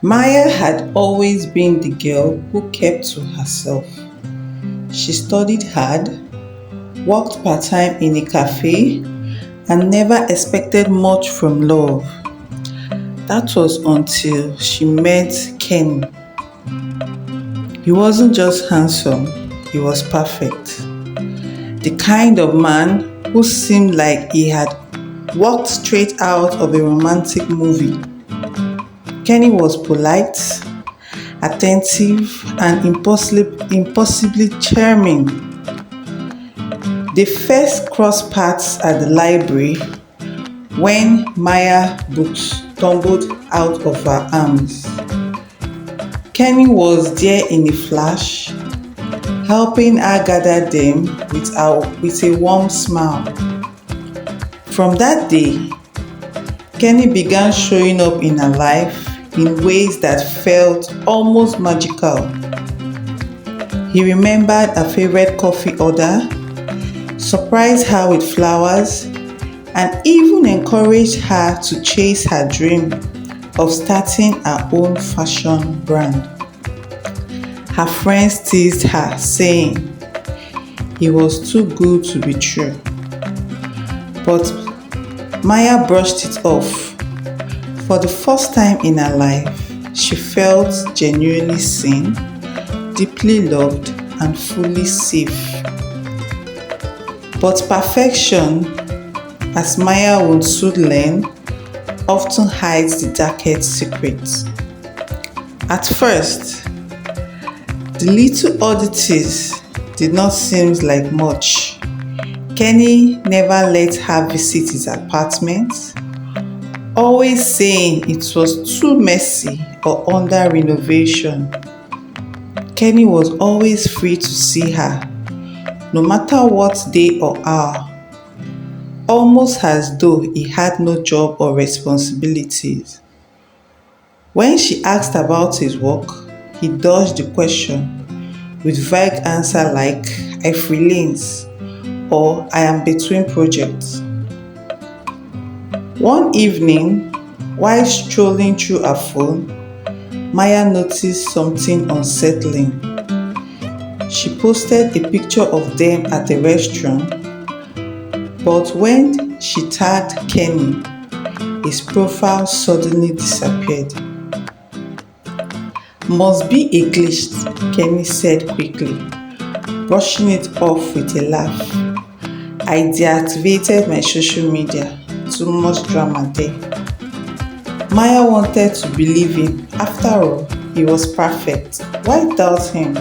Maya had always been the girl who kept to herself. She studied hard, worked part time in a cafe, and never expected much from love. That was until she met Ken. He wasn't just handsome, he was perfect. The kind of man who seemed like he had walked straight out of a romantic movie. Kenny was polite, attentive, and impossibly charming. They first crossed paths at the library when Maya books tumbled out of her arms. Kenny was there in a flash, helping her gather them with a warm smile. From that day, Kenny began showing up in her life in ways that felt almost magical. He remembered her favorite coffee order, surprised her with flowers, and even encouraged her to chase her dream of starting her own fashion brand. Her friends teased her, saying he was too good to be true. But Maya brushed it off. For the first time in her life, she felt genuinely seen, deeply loved, and fully safe. But perfection, as Maya would soon learn, often hides the darkest secrets. At first, the little oddities did not seem like much. Kenny never let her visit his apartment, always saying it was too messy or under renovation. Kenny was always free to see her, no matter what day or hour, almost as though he had no job or responsibilities. When she asked about his work, he dodged the question with vague answer like "I freelance" or "I am between projects." One evening, while strolling through her phone, Maya noticed something unsettling. She posted a picture of them at a restaurant, but when she tagged Kenny, his profile suddenly disappeared. "Must be a glitch," Kenny said quickly, brushing it off with a laugh. "I deactivated my social media. Too much drama there." Maya wanted to believe him. After all, he was perfect. Why doubt him?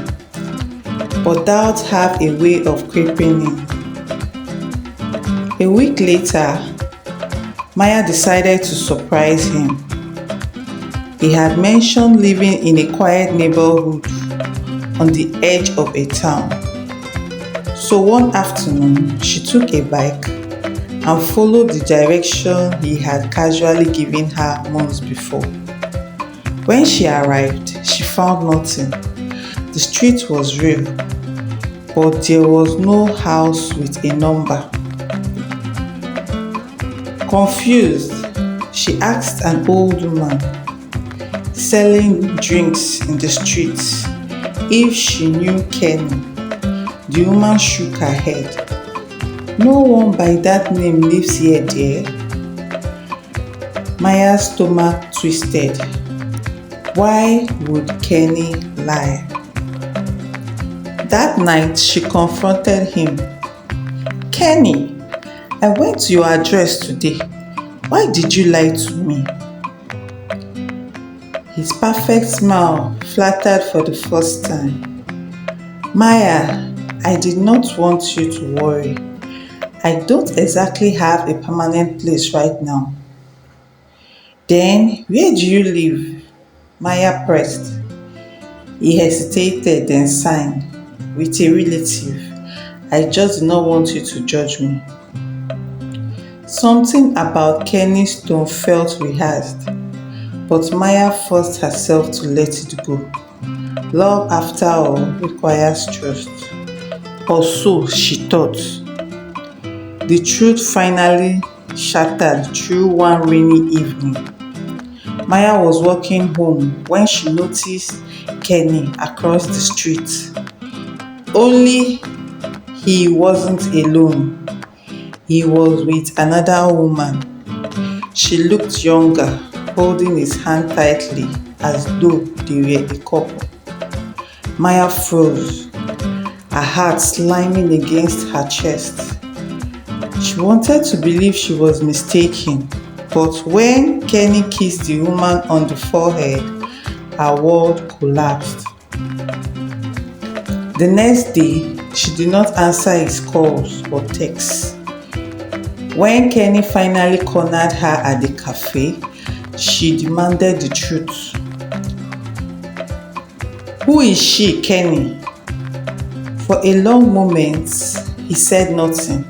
But doubt had a way of creeping in. A week later, Maya decided to surprise him. He had mentioned living in a quiet neighborhood on the edge of a town. So one afternoon, she took a bike and followed the direction he had casually given her months before. When she arrived, she found nothing. The street was real, but there was no house with a number. Confused, she asked an old woman selling drinks in the streets if she knew Kenny. The woman shook her head. "No one by that name lives here, dear." Maya's stomach twisted. Why would Kenny lie? That night, she confronted him. "Kenny, I went to your address today. Why did you lie to me?" His perfect smile flattered for the first time. "Maya, I did not want you to worry. I don't exactly have a permanent place right now." "Then, where do you live?" Maya pressed. He hesitated, then signed. "With a relative. I just did not want you to judge me." Something about Kenny's tone felt rehearsed, but Maya forced herself to let it go. Love, after all, requires trust. Or so she thought. The truth finally shattered through one rainy evening. Maya was walking home when she noticed Kenny across the street. Only he wasn't alone. He was with another woman. She looked younger, holding his hand tightly as though they were a couple. Maya froze, her heart slamming against her chest. She wanted to believe she was mistaken, but when Kenny kissed the woman on the forehead, her world collapsed. The next day, she did not answer his calls or texts. When Kenny finally cornered her at the cafe, she demanded the truth. "Who is she, Kenny?" For a long moment, he said nothing.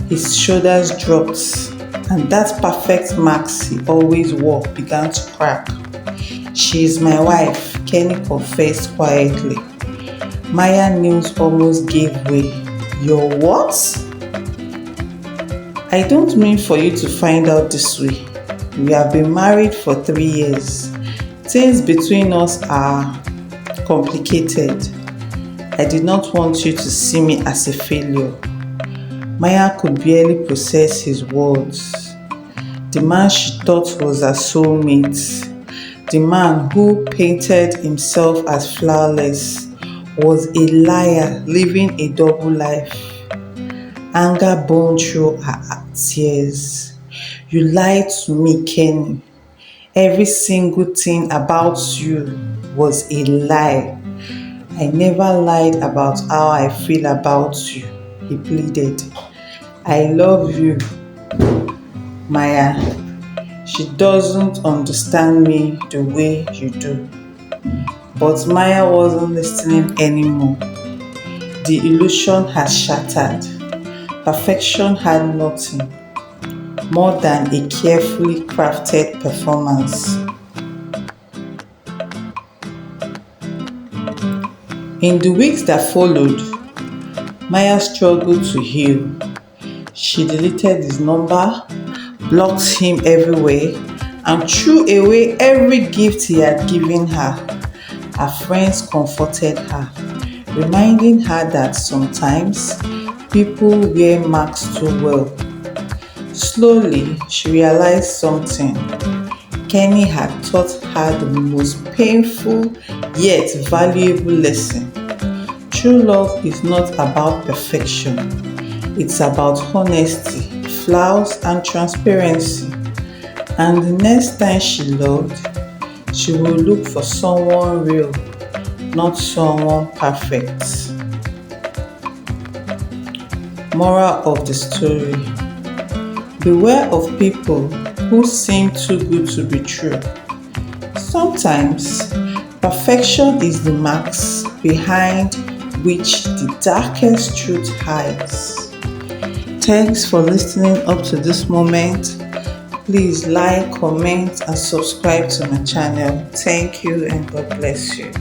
His shoulders dropped, and that perfect mask he always wore began to crack. "She is my wife," Kenny confessed quietly. Maya's knees almost gave way. "Your what?" "I don't mean for you to find out this way. We have been married for 3 years. Things between us are complicated. I did not want you to see me as a failure." Maya could barely process his words. The man she thought was her soulmate, the man who painted himself as flawless, was a liar living a double life. Anger burned through her tears. "You lied to me, Kenny. Every single thing about you was a lie." "I never lied about how I feel about you," he pleaded. "I love you, Maya. She doesn't understand me the way you do." But Maya wasn't listening anymore. The illusion had shattered. Perfection had nothing more than a carefully crafted performance. In the weeks that followed, Maya struggled to heal. She deleted his number, blocked him everywhere, and threw away every gift he had given her. Her friends comforted her, reminding her that sometimes people wear masks too well. Slowly, she realized something. Kenny had taught her the most painful yet valuable lesson. True love is not about perfection. It's about honesty, flaws, and transparency. And the next time she loved, she will look for someone real, not someone perfect. Moral of the story: beware of people who seem too good to be true. Sometimes, perfection is the mask behind which the darkest truth hides. Thanks for listening up to this moment. Please like, comment, and subscribe to my channel. Thank you and God bless you.